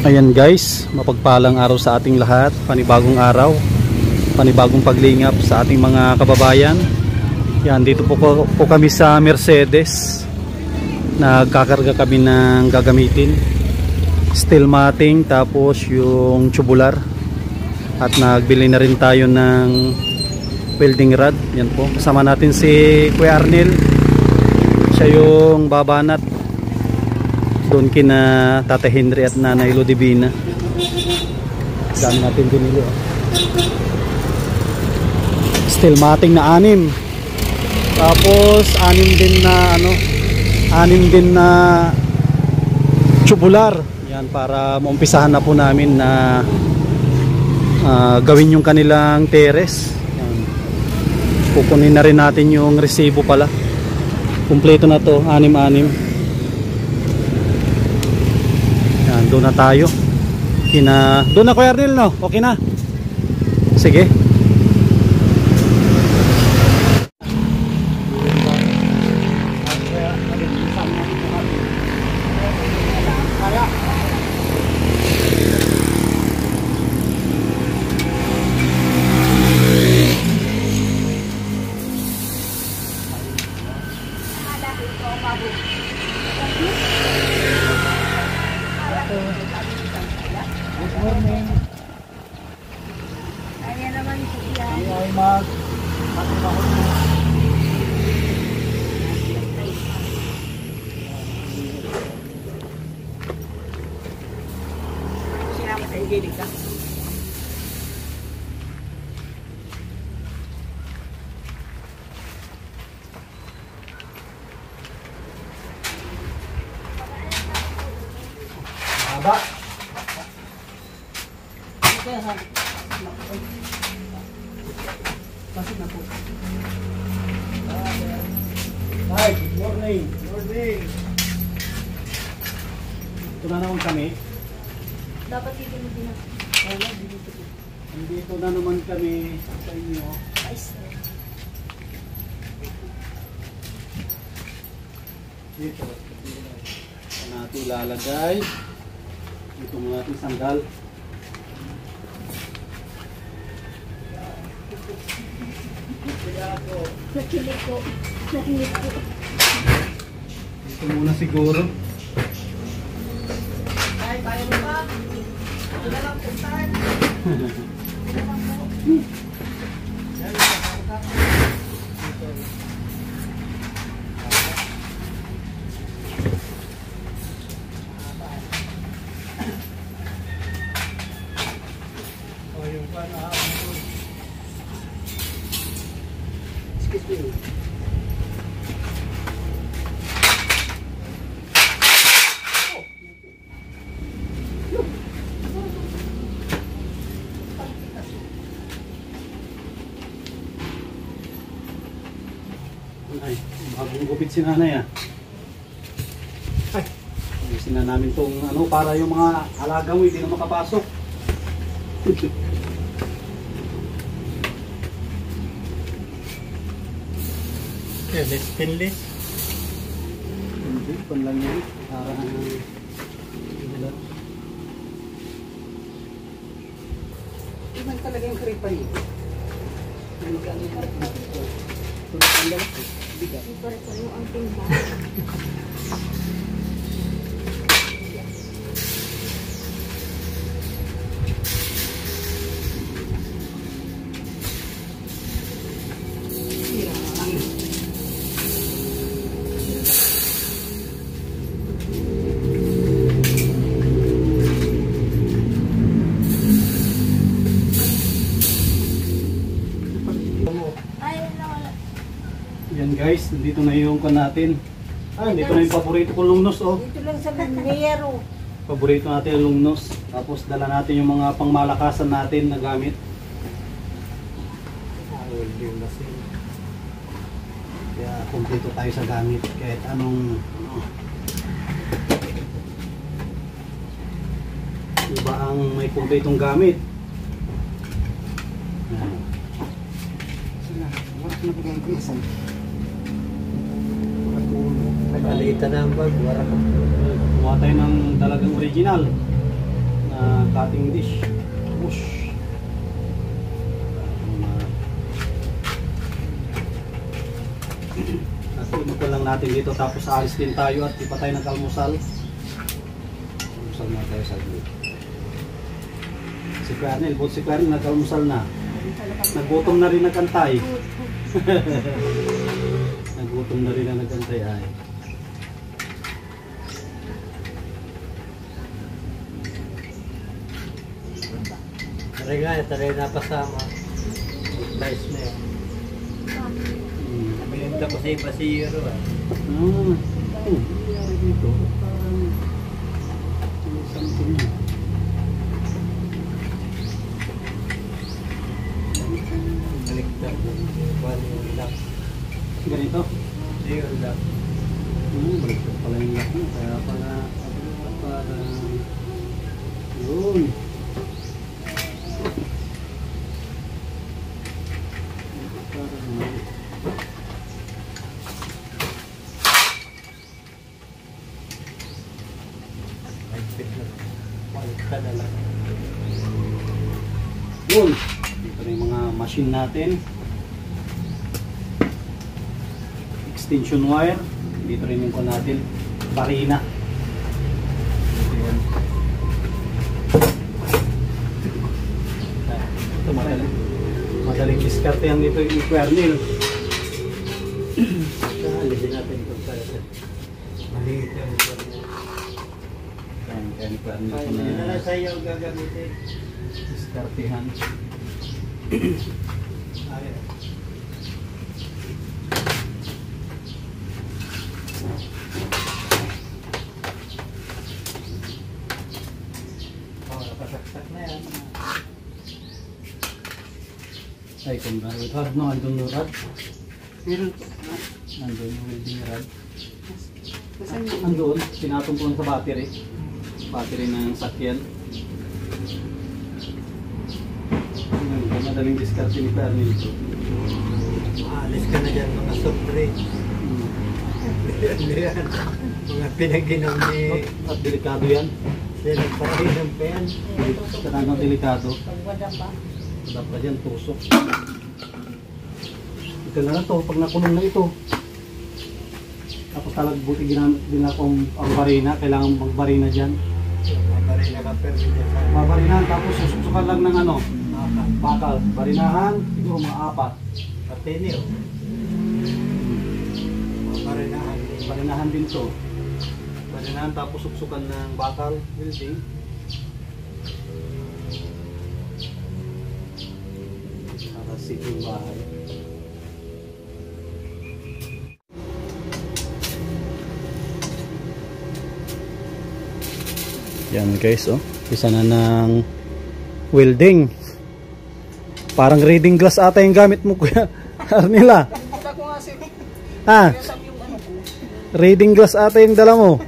Ayan guys, mapagpalang araw sa ating lahat. Panibagong araw, panibagong paglingap sa ating mga kababayan. Yan, dito po kami sa Mercedes. Nagkakarga kami ng gagamitin, steel matting, tapos yung tubular. At nagbili na rin tayo ng welding rod. Yan po, kasama natin si Kuya Arnel. Siya yung babanat doon kina Tata Henry at Nanay Lodivina. Dami natin binili. Steel matting na 6. Tapos 6 din na tubular. Yan, para maumpisahan na po namin na gawin yung kanilang terrace. Yan. Kukunin na rin natin yung resibo pala. Kumpleto na to, 6. Doon na tayo. Doon na Kuya Arnel, no? Okay na? Sige. Good morning. Kaya naman siya. Ay mag-trabaho mo. Sinama sa igilig ka? Aba. Pasok na po. Hi, good morning. Morning. Ito na naman kami. Dapat dito mo din ako. Nandito na naman kami sa inyo. Dito. Ito natin ilalagay. Ito mo natin sandal. Nakilig ko. Ito muna siguro. Ay, tayo mo pa. Ito na lang puntahan. Excuse me. Ay, bagong gupit si nanay ah. Ay, ayusin na namin tong para yung mga alaga mo hindi na makapasok. Stainless. Hindi, pan lang yan. Para Iban talaga yung kripan niyo. Ano ka ang kripan niyo? Tulad ang bigat. Pare-pareho ang tingnan. yan guys, nandito na yung kan natin. Dito na yung paborito kong lungnos oh. Dito lang sa Mero. Paborito natin yung lungnos. Tapos dala natin yung mga pangmalakasan natin na gamit. Kaya kumpleto tayo sa gamit kahit anong iba ang may kumpletong gamit. Nagalitan na ang bag. Kuha tayo ng talagang original. cutting dish. Push. At inupo lang natin dito tapos alis din tayo at ipa tayo ng kalmusal. Kalmusal na tayo sa gilid. Si Kernel, buot si Kernel nagkalmusal na. Nagutom na rin nagkantay. Nagutom na rin na nagkantay ay. Taray na pasama. Price na yun. Mayroon ko sa iba si Euro Dito. Parang something na. Baliktad. One lock. Ganito? Zero lock. Baliktad pala yung lock mo. Kaya pala yun. Yun. Dito na yung mga machine natin. Extension wire. Dito rin yung natin. Barina. Ito madaling diskarte yan dito yung Kernel. Alisin natin itong pala. Maliit yung Kernel ay, hindi na lang sa'yo ang gagamitin. diskartehan. Napasaksak na yan. Ay, kung rad no, andun yung rad. Meron. Andun yung welding rad. Nasaan yun? Andun, pinatong ko lang sa battery. Battery ng sakyan. Yun, madaling diskarte ni Kernel ito. Alis ka na dyan mga soft drinks. Yan. Mga pinaginom ni At delikado yan. sila pag-inom pa yan. Talagang delikado. Pagwadang ba? Dapat dyan, tusok. Ito na lang to, pag nakulong na ito. Tapos talagang buti ginagawa ko ang barina, kailangan magbarina dyan. Mga baril na ka-permi dyan sa Babarinahan, tapos susukan lang ng ano, maka. bakal. Barinahan, siguro mga 4. Patini o. Mga barinahan. Barinahan din to. Barinahan tapos susukan ng bakal, welding. Para siguro bahay. Yan guys, oh. Isa na ng welding. Parang reading glass ata yung gamit mo, Kuya Arnila. Nakita ko nga si Ah, sabi yung ano ko. reading glass ata yung dala mo.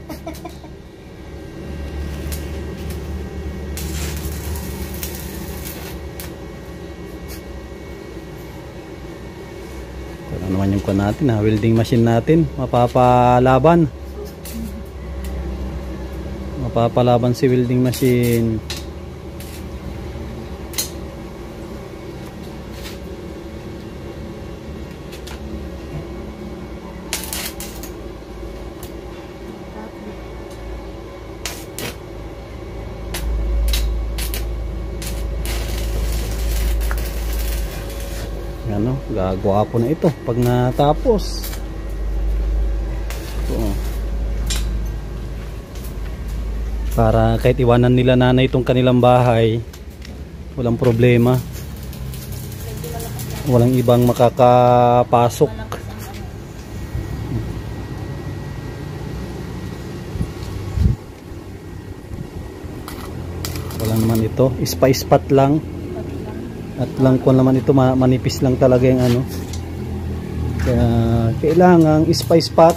Ito naman yung natin, ha, welding machine natin, mapapalaban. Mapapalaban si welding machine. Ano, gagwapo na ito pag natapos. Ito, oh. Para kahit iwanan nila nanay itong kanilang bahay, walang problema. Walang ibang makakapasok. Wala naman ito, ispa-ispat lang. At lang ko naman ito, manipis lang talaga yung ano. Kaya kailangang ispa-ispat.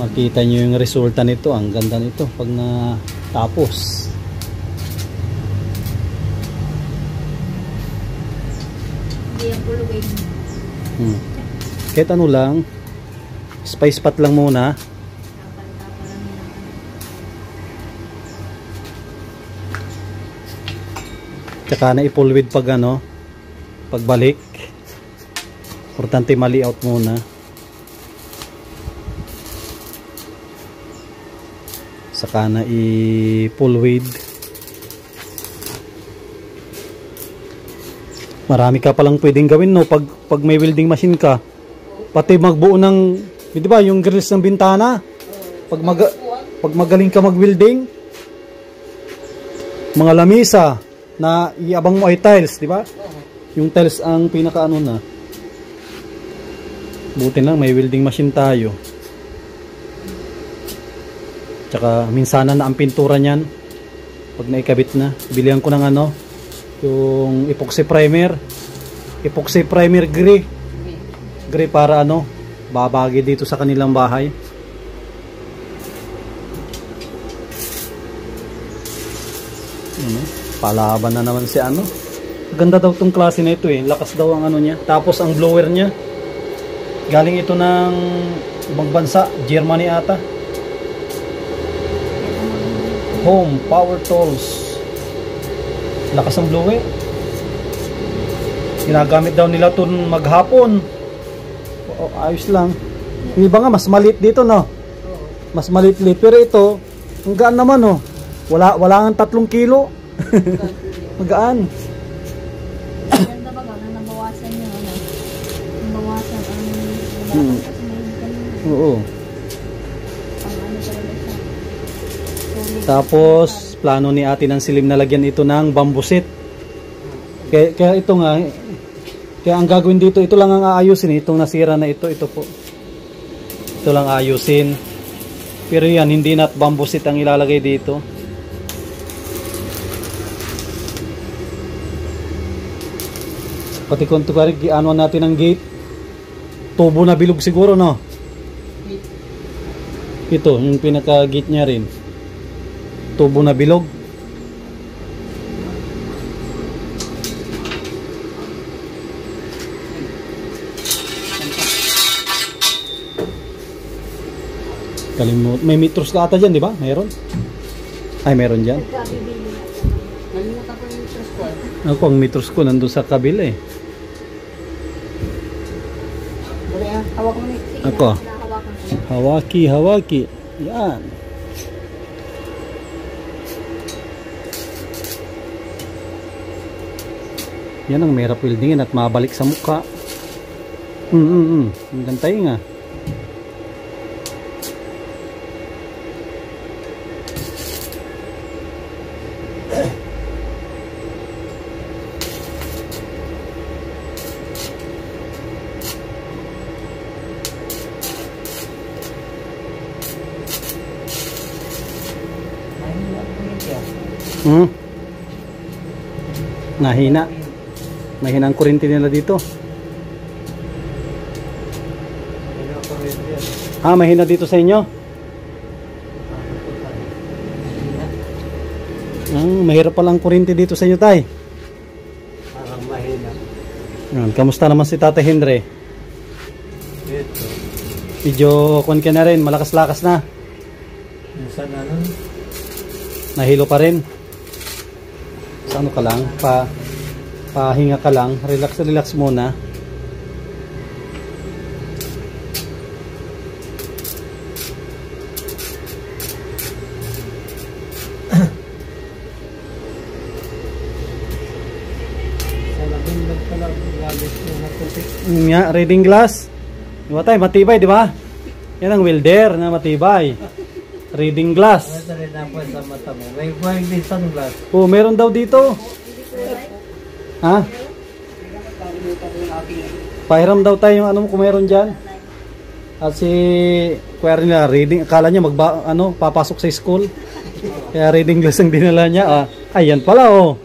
Makita nyo yung resulta nito. Ang ganda nito pag natapos. Hindi yung puluin. Kahit ano lang, ispa-ispat lang muna. Tsaka na ipulwid pag ano, pagbalik. Importante mali-out muna. Saka na i-pulwid. Marami ka palang pwedeng gawin, no, pag may welding machine ka. Pati magbuo ng, di ba, yung grills ng bintana. Pag magaling ka mag-welding, mga lamisa na iabang mo ay tiles, di ba? Yung tiles ang pinaka ano na. Buti lang may welding machine tayo. Tsaka minsanan na ang pintura niyan pag naikabit na. Bilihan ko ng ano, yung epoxy primer. Epoxy primer gray. Gray para ano, babagi dito sa kanilang bahay. Ano, palaban na naman si ano. Ganda daw tong klase na ito eh. Lakas daw ang ano niya. Tapos ang blower niya, galing ito ng ibang bansa, Germany ata. Home Power Tools. Lakas ang blower. Ginagamit daw nila ito maghapon. O, ayos lang. Yung iba nga mas maliit dito, no? Mas maliit. Pero ito, ang gaan naman, no? Wala nga 3 kilo. Magaan. Ganda ba na nabawasan niya, ano? Nabawasan ang Oo. pang ano talaga siya. Solid. Tapos, plano ni ate ng silim na lagyan ito ng bamboo set. Kaya ito nga, kaya ang gagawin dito, ito lang ang aayusin. Itong nasira na ito po. Ito lang aayusin. Pero yan, hindi na bamboo set ang ilalagay dito. Pati kung ano natin ang gate, tubo na bilog siguro, no? Ito, yung pinaka gate niya rin. Tubo na bilog. Kalimut. May metros ka ata dyan, di ba? Meron? Ay, meron dyan. Nagkabibili. Nalimutan ko yung trust ko. Ako, ang metros ko nandun sa kabila eh. Dali ah, hawak mo ni. Ako. Nakahawakan ko. Hawaki. Yan. Yan ang mahirap weldingin at mabalik sa mukha. Ang gantay nga. Nahina. Mahina ang kuryente nila dito. Mahina dito sa inyo? Mahirap pala ang kuryente dito sa inyo, tay. Parang mahina. Kamusta naman si Tata Henry? Ito. Medyo kun ka na rin, malakas-lakas na. Minsan ano? Nahilo pa rin. Sa ano ka lang, pahinga ka lang, relax muna. Nga, reading glass. Diba tayo, matibay, di ba? Yan ang welder na matibay. Reading glass. Ito rin ako sa mata mo. May hindi sunglass. Oh, meron daw dito. Ha? Pahiram daw tayo yung ano kung meron dyan. At si Kuya nila, reading, akala niya papasok sa school. Kaya reading glass ang dinala niya. Ayan pala, oh.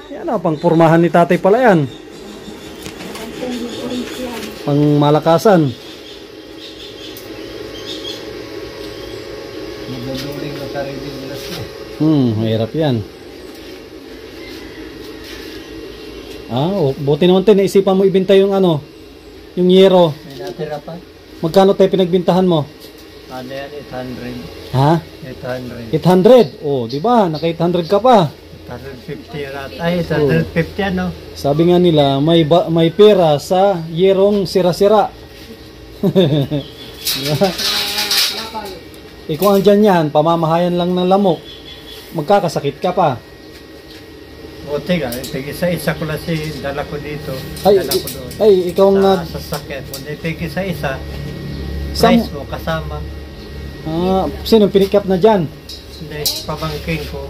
Yan pang pormahan ni tatay pala yan. Pang malakasan. Maguduling na sa reading glass mo. Mahirap yan. Buti naman tayo, naisipan mo ibenta yung yung yero. May natira pa? Magkano tayo pinagbintahan mo? Ano yan? 800. Ha? 800. 800. Oh, di ba? Naka 800 ka pa. 150 rat. Ay, 150 ano? Sabi nga nila, may pera sa yerong sira-sira. Diba? Kung andyan yan, pamamahayan lang ng lamok, magkakasakit ka pa. Buti nga, tig-isa-isa ko lang dala ko dito. Ay, Dala ko doon. ay ikaw ang nag... Sa sasakyan. Kung tig-isa-isa, Sam- price mo kasama. Sino pinick up na dyan? Hindi, pamangking ko.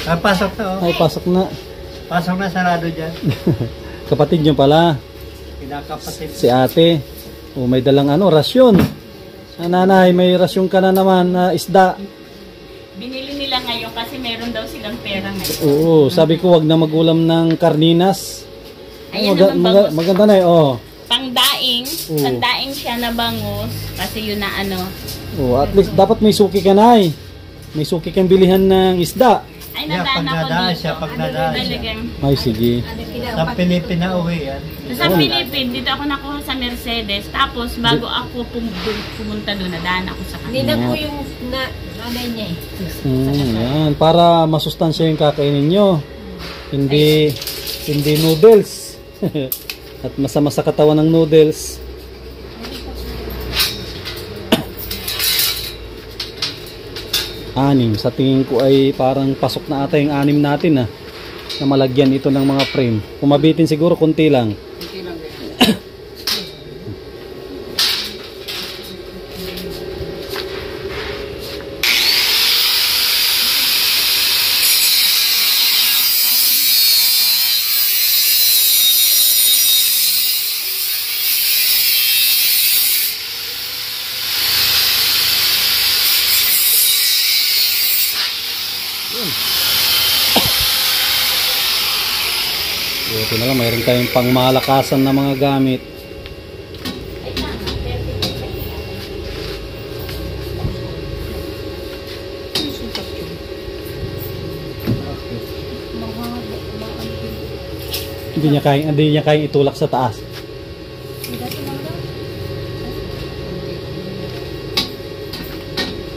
Pasok na oh. Ay, pasok na. Pasok na, sarado dyan. Kapatid nyo pala, Kinakapatid. si ate. O, may dalang rasyon. Nanay, may rasyon ka na naman na isda. Binili nila ngayon kasi meron daw silang pera ngayon. Oo, sabi ko wag na magulam ng karninas. Ayan naman bangus. Maganda na Pangdaing, Oo. sandaing siya na bangus kasi yun na At least dapat may suki ka na May suki kang bilihan ng isda. Ay, Yeah, nadaan pag ako nadaan dito. siya, pag nadaan siya. Talagang. Ay, sige. Sa pinauwi yan. Sa Philippines, dito ako nakuha sa Mercedes. Tapos, bago ako pumunta doon, nadaan ako sa Hindi kanila. na po yung nanay niya eh. Yan. Para masustansya yung kakainin nyo. Hindi noodles. At masama sa katawan ng noodles. Anim. Sa tingin ko ay parang pasok na ata yung anim natin na malagyan ito ng mga frame. Kung mabitin siguro konti lang. Hindi lang ganyan. Ito na lang, mayroon tayong pangmalakasan na mga gamit. Hindi niya kayang itulak sa taas.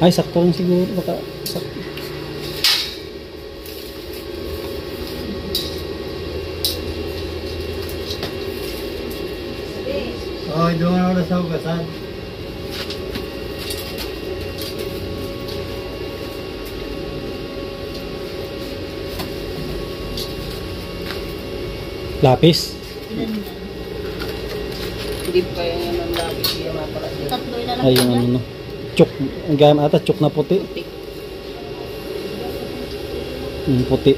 Ay, sakto lang siguro. Baka sakto. Oh, doon ako na sa ugasan. Lapis. Hindi pa kaya nga ng lapis siya mapala siya. Tatlo na lang Ay, po yung yan. Chok. Ang gamit ata, chok na puti. Puti.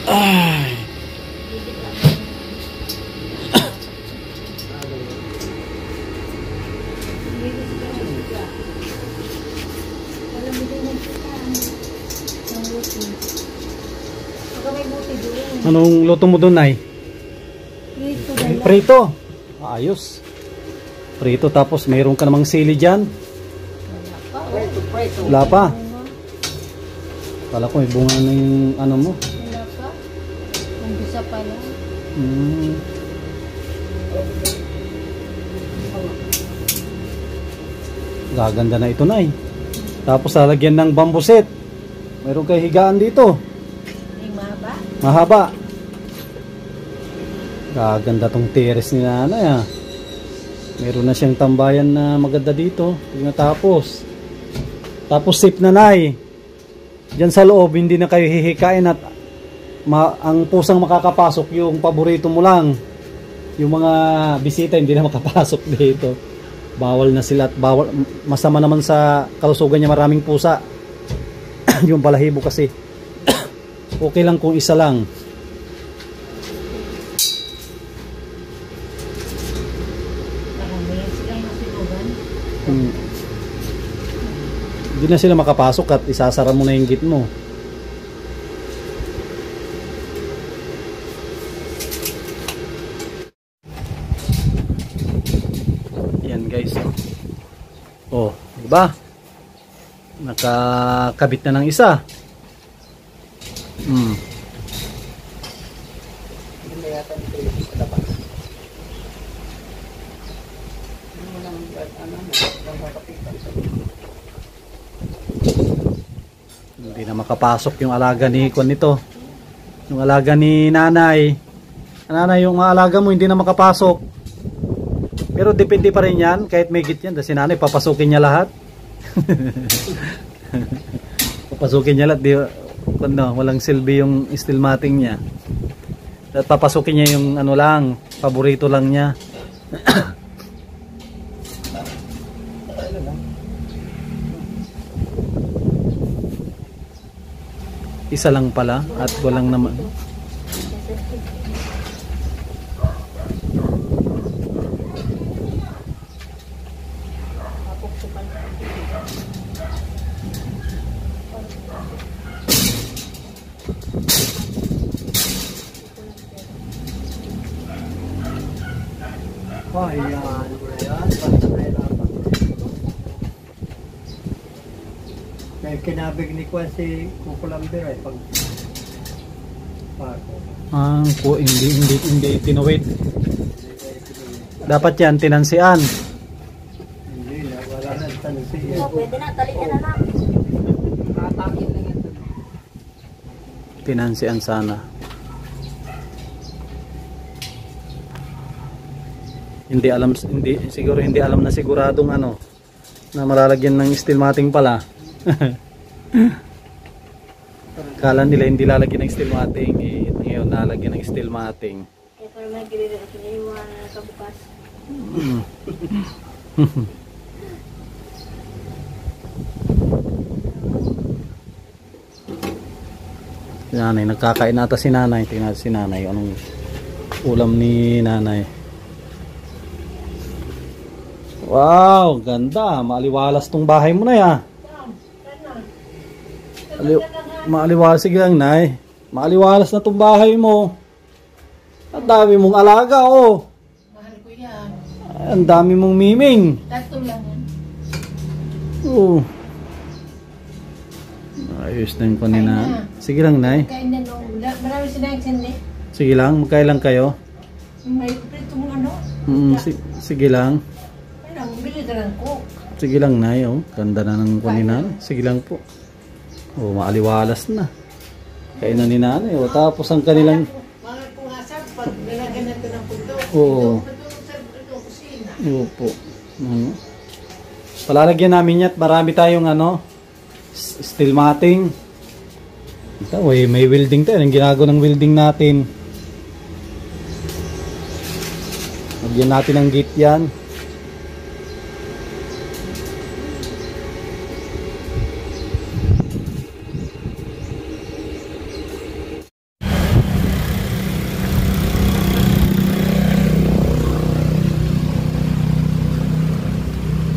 Ay. Anong luto mo doon, Nay? Prito. Ayos. Prito, tapos mayroon ka namang sili dyan. Preto. Wala pa. Kala ko may bunga na yung ano mo. Wala pa. Umpisa pa lang. Gaganda na ito, Nay. Tapos lalagyan ng bamboo set. Mayroon kayo higaan dito. Ay, mahaba. Mahaba. Gaganda tong terrace ni Nanay. Meron na siyang tambayan na maganda dito. Tingnan tapos. Tapos safe na, Nay. Diyan sa loob hindi na kayo hihikain at ang pusang makakapasok yung paborito mo lang. Yung mga bisita hindi na makapasok dito. Bawal na sila at bawal, masama naman sa kalusugan niya maraming pusa. Yung balahibo kasi. Okay lang kung isa lang. Hmm. Hindi na sila makapasok at isasara mo na yung gate mo. Yan guys. Oh, diba? Nakakabit na ng isa. Hmm. Hindi na yata dito yung sa labas. Hindi mo lang lang makapitan sa Hindi na makapasok yung alaga ni Kwan nito. Yung alaga ni nanay. Nanay, yung alaga mo hindi na makapasok. Pero depende pa rin yan. Kahit may git yan. Si nanay, papasukin niya lahat. Papasukin niya lahat. Di, no, walang silbi yung steel matting niya. At papasukin niya yung ano lang. Paborito lang niya. Isa lang pala at walang naman. Oh, yan. Yan. Pagkakailangan. Kaya kinabig ni Kwan si Kukulambir ay pag pako. Hindi tinuwid. Dapat yan tinansian. Hindi na, wala na tansiyan. Pwede na, talikan na lang. Atakin lang yan. Tinansian sana. Hindi alam, siguro hindi alam na siguradong ano na malalagyan ng steel matting pala. Kala nila hindi lalagyan ng steel matting, eh, ngayon lalagyan ng steel matting. Kaya para may gilid at iniwan na kabukas. Si nanay, nagkakain ata si nanay. Tingnan natin si nanay, anong ulam ni nanay. Wow, ganda. Maaliwalas tong bahay mo na ya. Maaliwalas, sige lang, nay. Maaliwalas na tong bahay mo. Ang dami mong alaga, oh. Mahal ko yan. Ay, ang dami mong miming. Tato lang yan. Oh. Ayos na yung kanina. Sige lang, nay. Kain na nung marami sinayang sindi. Sige lang, magkailan kayo? May prito mong ano. Sige lang. Parang bili ka ng cook. Sige lang, nay. Oh. Ganda na ng kanina. Sige lang po. Oh, maaliwalas na. Kainan ni nanay. Oh. Tapos ang kanilang... Mga pungasap, pag nilagyan natin ng puto. Oo. Ito, kusina. Opo. Palalagyan namin yan at marami tayong ano, steel matting. Ito, may welding tayo. Anong ginagawa ng welding natin? Lagyan natin ng gate yan.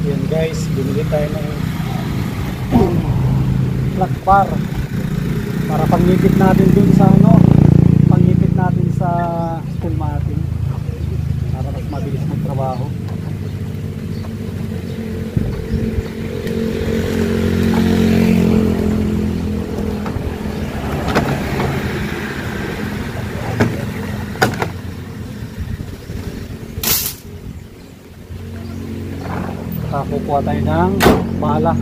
Yan guys, bumili tayo ng black bar para pangipit natin dun sa ano, pangipit natin sa steel matting para mas mabilis magtrabaho. Kukuha tayo ng bala.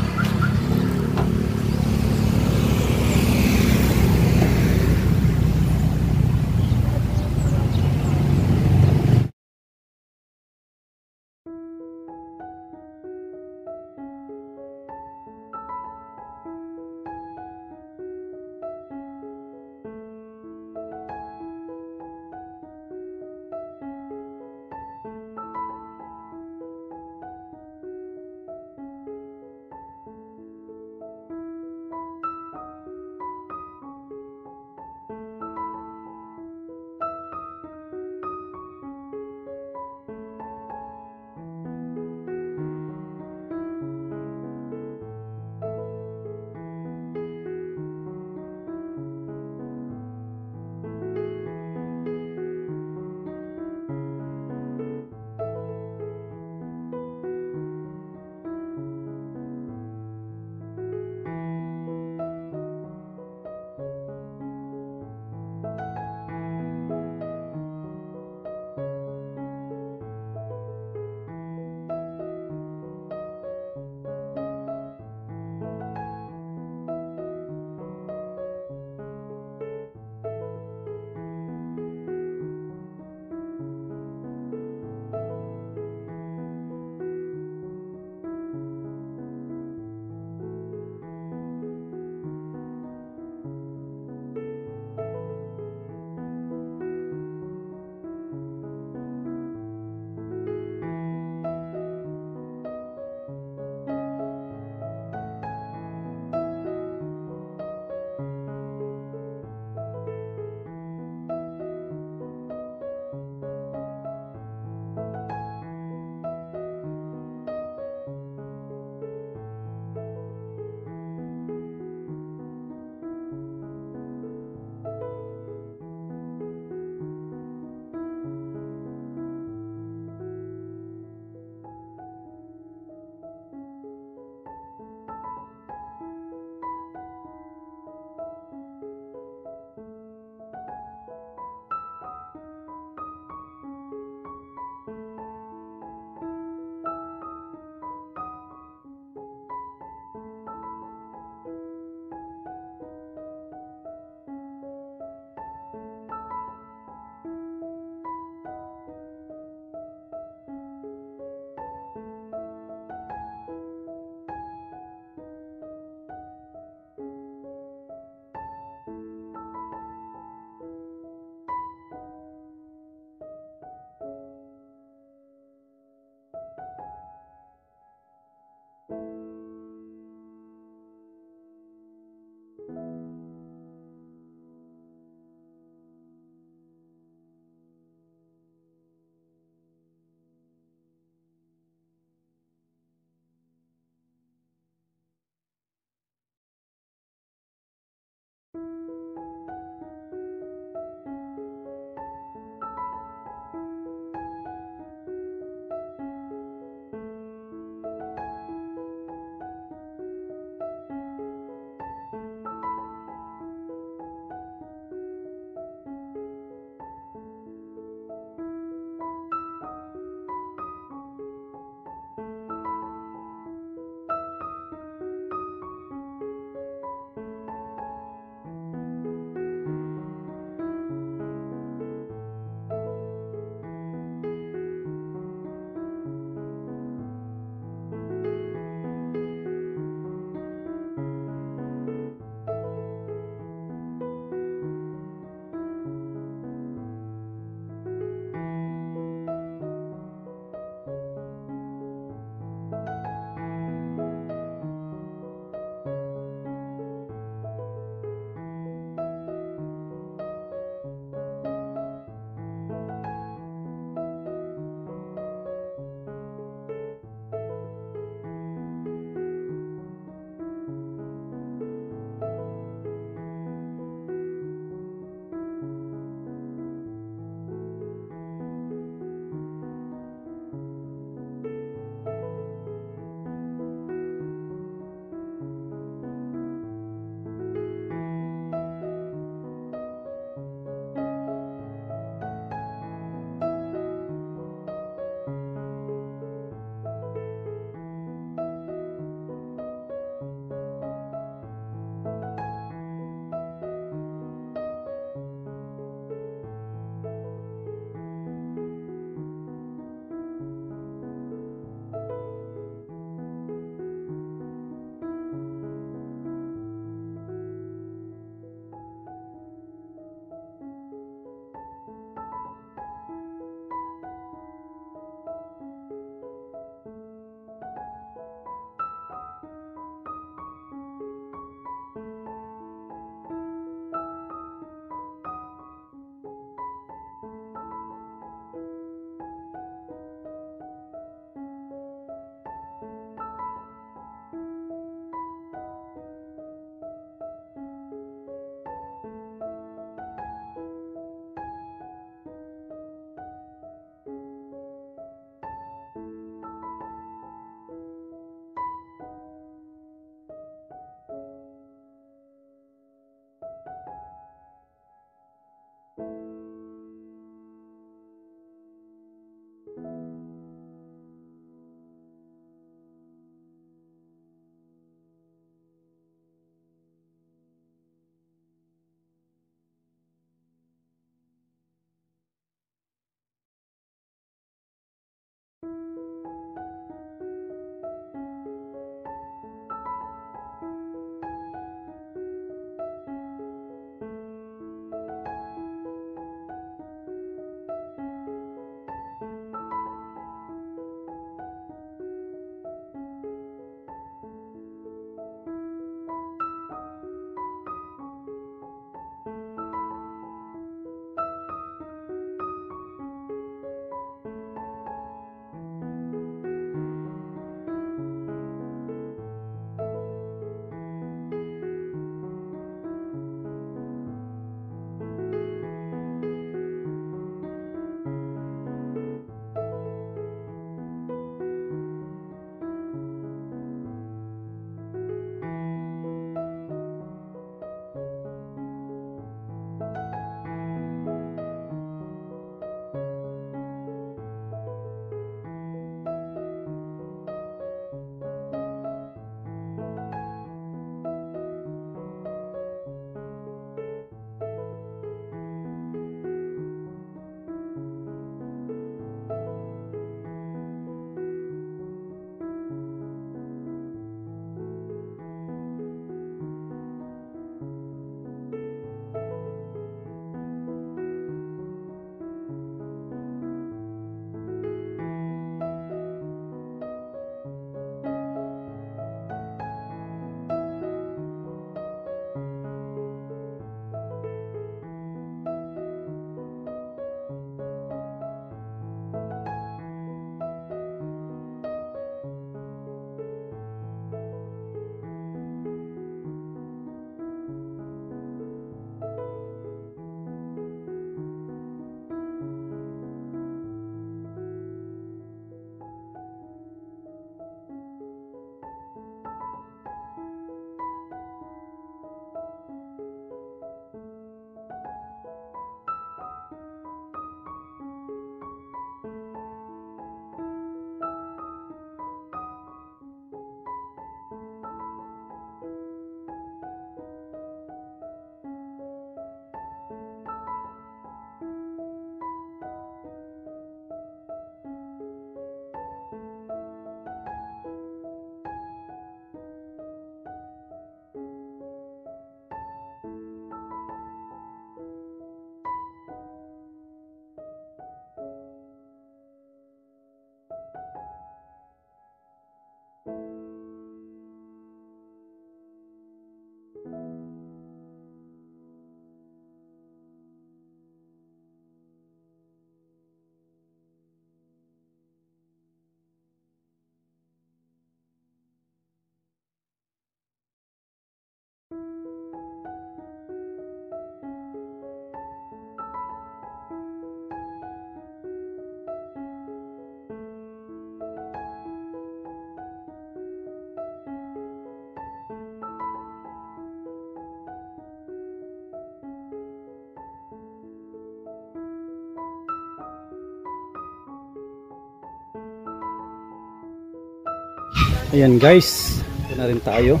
Ayan guys, uwi na rin tayo.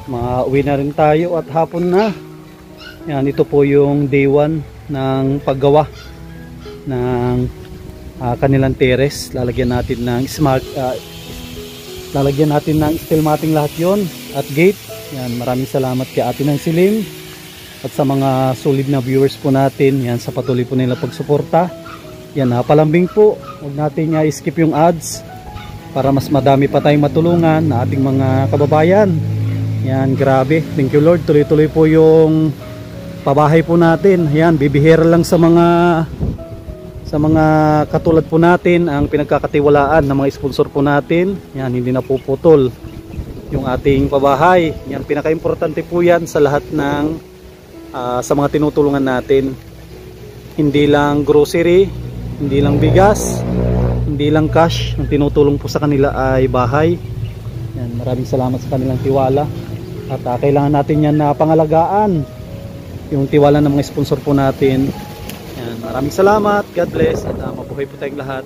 Mauwi na rin tayo at hapon na. Yan, ito po yung day 1 ng paggawa ng kanilang terrace. Lalagyan natin ng steel matting lahat yon at gate. Yan, maraming salamat kay Ate ng Silim at sa mga solid na viewers po natin. Yan, sa patuloy po nila pagsuporta. Yan, palambing po. Huwag natin skip yung ads para mas madami pa tayong matulungan na ating mga kababayan. Yan, grabe. Thank you Lord. Tuloy-tuloy po yung pabahay po natin. Yan, bibihira lang sa mga katulad po natin ang pinagkakatiwalaan ng mga sponsor po natin. Yan, hindi na puputol yung ating pabahay. Yan, pinaka-importante po yan sa lahat ng sa mga tinutulungan natin. Hindi lang grocery, hindi lang bigas, hindi lang cash. Ang tinutulong po sa kanila ay bahay. Yan, maraming salamat sa kanilang tiwala. At kailangan natin yan na pangalagaan yung tiwala ng mga sponsor po natin. Yan, maraming salamat. God bless. At mabuhay po tayong lahat.